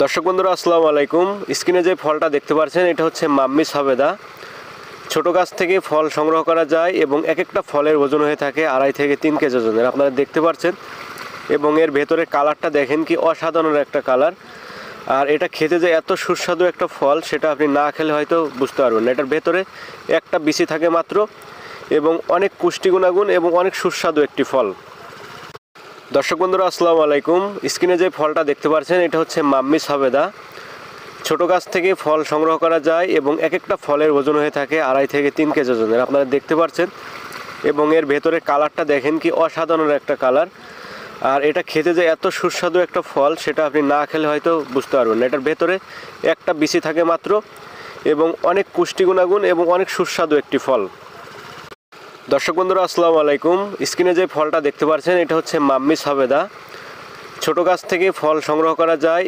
দর্শক বন্ধুরা আসসালামু আলাইকুম। স্ক্রিনে যে ফলটা দেখতে পাচ্ছেন এটা হচ্ছে মাম্মি সবেদা। ছোট গাছ থেকে ফল সংগ্রহ করা যায় এবং এক একটা ফলের ওজন হয়ে থাকে 2.5 থেকে 3 কেজি ওজনের। আপনারা দেখতে পাচ্ছেন এবং এর ভেতরে কালারটা দেখেন কি অসাধারণ একটা কালার। আর এটা খেতে যে এত সুস্বাদু একটা ফল সেটা আপনি না খেলে হয়তো বুঝতে পারবেন না। এটার ভেতরে একটা বিচি থাকে মাত্র এবং অনেক পুষ্টি গুণাগুণ এবং অনেক সুস্বাদু একটি ফল। দর্শক বন্ধুরা আসসালামু আলাইকুম। স্ক্রিনে যে ফলটা দেখতে পাচ্ছেন এটা হচ্ছে মাম্মি সবেদা। ছোট গাছ থেকে ফল সংগ্রহ করা যায় এবং এক একটা ফলের ওজন হয়ে থাকে 2.5 থেকে 3 কেজি ওজনের। আপনারা দেখতে পাচ্ছেন এবং এর ভেতরে কালারটা দেখেন কি অসাধারণ একটা কালার। আর এটা খেতে যে এত সুস্বাদু একটা ফল সেটা আপনি না খেলে হয়তো বুঝতে পারবেন না। এটার ভেতরে একটা বিচি থাকে মাত্র এবং অনেক পুষ্টি গুণাগুণ এবং অনেক সুস্বাদু একটি ফল। দর্শক বন্ধুরা আসসালামু আলাইকুম। স্ক্রিনে যে ফলটা দেখতে পাচ্ছেন এটা হচ্ছে মাম্মি সবেদা। ছোট গাছ থেকে ফল সংগ্রহ করা যায়।